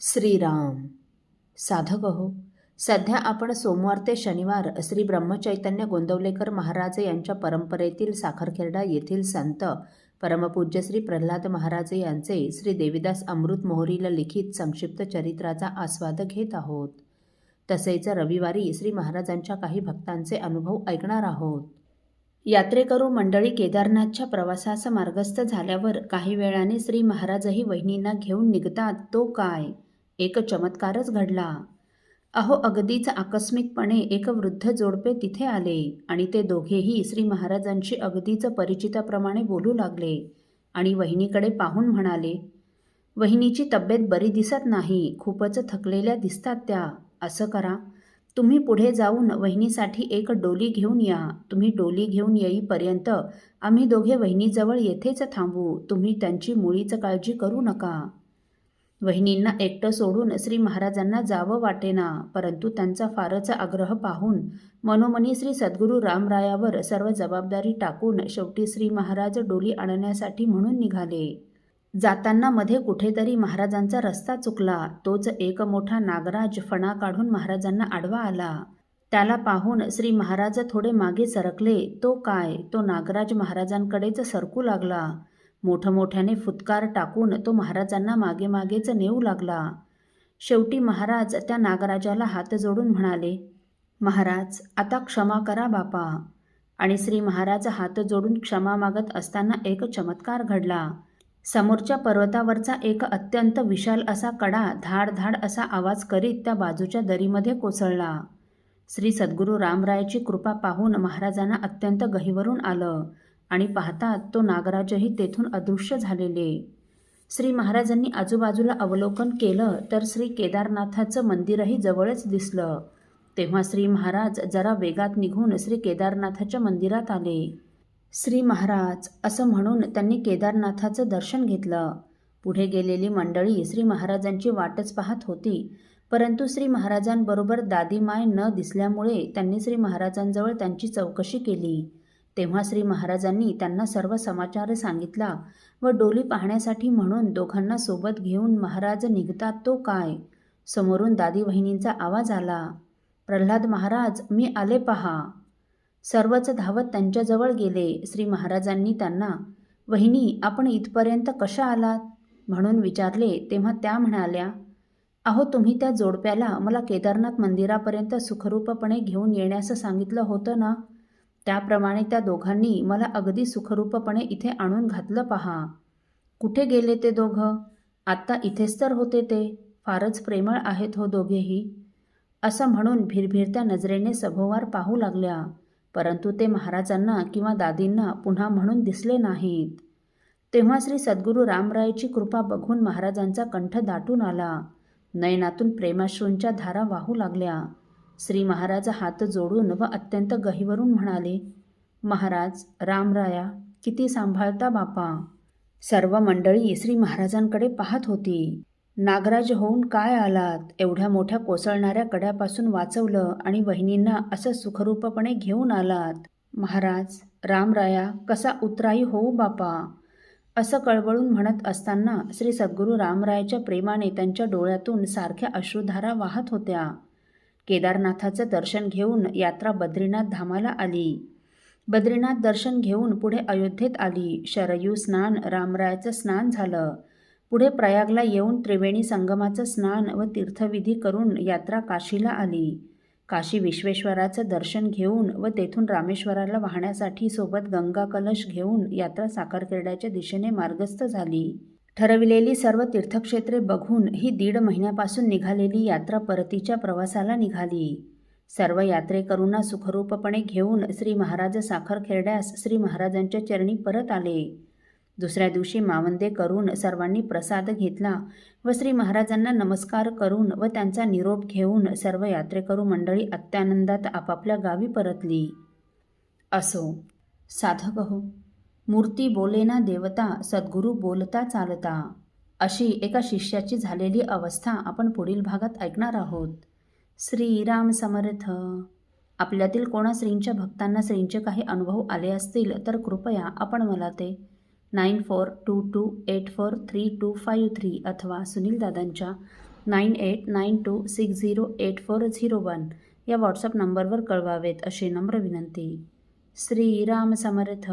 श्रीराम. साधक हो, सध्या आपण सोमवार ते शनिवार श्री ब्रह्मचैतन्य गोंदवलेकर महाराज यांच्या परंपरेतील साखरखेर्डा येथील संत परमपूज्य श्री प्रल्हाद महाराज यांचे श्री देवीदास अमृत मोहरील लिखित संक्षिप्त चरित्राचा आस्वाद घेत आहोत. तसेच रविवारी श्री महाराजांच्या काही भक्तांचे अनुभव ऐकणार आहोत. यात्रेकरू मंडळी केदारनाथच्या प्रवासास मार्गस्थ झाल्यावर काही वेळाने श्री महाराजही वहिनींना घेऊन निघतात. तो काय एक चमत्कारच घडला. अहो, अगदीच आकस्मिकपणे एक वृद्ध जोडपे तिथे आले आणि ते दोघेही श्री महाराजांशी अगदीच परिचिताप्रमाणे बोलू लागले आणि वहिनीकडे पाहून म्हणाले, वहिनीची तब्येत बरी दिसत नाही, खूपच थकलेल्या दिसतात त्या. असं करा, तुम्ही पुढे जाऊन वहिनीसाठी एक डोली घेऊन या. तुम्ही डोली घेऊन येईपर्यंत आम्ही दोघे वहिनीजवळ येथेच थांबू. तुम्ही त्यांची मुळीच काळजी करू नका. वहिनींना एकटं सोडून श्री महाराजांना जावं वाटेना, परंतु त्यांचा फारच आग्रह पाहून मनोमनी श्री सद्गुरू रामरायावर सर्व जबाबदारी टाकून शेवटी श्री महाराज डोली आणण्यासाठी म्हणून निघाले. जाताना मध्ये कुठेतरी महाराजांचा रस्ता चुकला. तोच एक मोठा नागराज फणा काढून महाराजांना आडवा आला. त्याला पाहून श्री महाराज थोडे मागे सरकले. तो काय, तो नागराज महाराजांकडेच सरकू लागला. मोठमोठ्याने फुत्कार टाकून तो महाराजांना मागे मागेच नेऊ लागला. शेवटी महाराज त्या नागराजाला हात जोडून म्हणाले, महाराज आता क्षमा करा बापा. आणि श्री महाराज हात जोडून क्षमा मागत असताना एक चमत्कार घडला. समोरच्या पर्वतावरचा एक अत्यंत विशाल असा कडा धाड धाड असा आवाज करीत त्या बाजूच्या दरीमध्ये कोसळला. श्री सद्गुरू रामरायाची कृपा पाहून महाराजांना अत्यंत गहिवरून आलं आणि पाहतात तो नागराजही तेथून अदृश्य झालेले. श्री महाराजांनी आजूबाजूला अवलोकन केलं तर श्री केदारनाथाचं मंदिरही जवळच दिसलं. तेव्हा श्री महाराज जरा वेगात निघून श्री केदारनाथाच्या मंदिरात आले. श्री महाराज असं म्हणून त्यांनी केदारनाथाचं दर्शन घेतलं. पुढे गेलेली मंडळी श्री महाराजांची वाटच पाहत होती, परंतु श्री महाराजांबरोबर दादीमाय न दिसल्यामुळे त्यांनी श्री महाराजांजवळ त्यांची चौकशी केली. तेव्हा श्री महाराजांनी त्यांना सर्व समाचार सांगितला व डोली पाहण्यासाठी म्हणून दोघांना सोबत घेऊन महाराज निघतात. तो काय, समोरून दादी वहिनींचा आवाज आला, प्रल्हाद महाराज मी आले पहा. सर्वच धावत त्यांच्याजवळ गेले. श्री महाराजांनी त्यांना, वहिनी आपण इथपर्यंत कशा आलात म्हणून विचारले. तेव्हा त्या म्हणाल्या, अहो तुम्ही त्या जोडप्याला मला केदारनाथ मंदिरापर्यंत सुखरूपपणे घेऊन येण्यास सांगितलं होतं ना, त्याप्रमाणे त्या दोघांनी मला अगदी सुखरूपपणे इथे आणून घातलं पहा. कुठे गेले ते दोघं? आत्ता इथेच तर होते ते. फारच प्रेमळ आहेत हो दोघेही. असं म्हणून भिरभिरत्या नजरेने सभोवार पाहू लागल्या, परंतु ते महाराजांना किंवा दादींना पुन्हा म्हणून दिसले नाहीत. तेव्हा श्री सद्गुरू रामरायाची कृपा बघून महाराजांचा कंठ दाटून आला. नयनातून प्रेमाश्रूंच्या धारा वाहू लागल्या. श्री महाराज हात जोडून व अत्यंत गहिवरून म्हणाले, महाराज रामराया किती सांभाळता बापा. सर्व मंडळी श्री महाराजांकडे पाहत होती. नागराज होऊन काय आलात, एवढ्या मोठ्या कोसळणाऱ्या कड्यापासून वाचवलं आणि वहिनींना असं सुखरूपपणे घेऊन आलात. महाराज रामराया कसा उतराई होऊ बापा. असं कळवळून म्हणत असताना श्री सद्गुरू रामरायाच्या प्रेमाने त्यांच्या डोळ्यातून सारख्या अश्रुधारा वाहत होत्या. केदारनाथाचं दर्शन घेऊन यात्रा बद्रीनाथ धामाला आली. बद्रीनाथ दर्शन घेऊन पुढे अयोध्येत आली. शरयू स्नान रामरायाचं स्नान झालं. पुढे प्रयागला येऊन त्रिवेणी संगमाचं स्नान व तीर्थविधी करून यात्रा काशीला आली. काशी विश्वेश्वराचं दर्शन घेऊन व तेथून रामेश्वराला वाहण्यासाठी सोबत गंगा कलश घेऊन यात्रा साखरखेर्ड्याच्या दिशेने मार्गस्थ झाली. ठरविलेली सर्व तीर्थक्षेत्रे बघून ही 1.5 महिन्यापासून निघालेली यात्रा परतीच्या प्रवासाला निघाली. सर्व यात्रेकरूंना सुखरूपपणे घेऊन श्री महाराज साखरखेर्ड्यास श्री महाराजांच्या चरणी परत आले. दुसऱ्या दिवशी मावंदे करून सर्वांनी प्रसाद घेतला व श्री महाराजांना नमस्कार करून व त्यांचा निरोप घेऊन सर्व यात्रेकरू मंडळी अत्यानंदात आपापल्या गावी परतली. असो साधक हो, मूर्ती बोलेना देवता, सद्गुरू बोलता चालता, अशी एका शिष्याची झालेली अवस्था आपण पुढील भागात ऐकणार आहोत. श्रीराम समर्थ. आपल्यातील कोणा श्रींच्या भक्तांना श्रींचे काही अनुभव आले असतील तर कृपया आपण मला ते 9422843253 अथवा सुनील दादांच्या 9892608401 या व्हॉट्सअप नंबरवर कळवावेत अशी नम्र विनंती. श्रीराम समर्थ.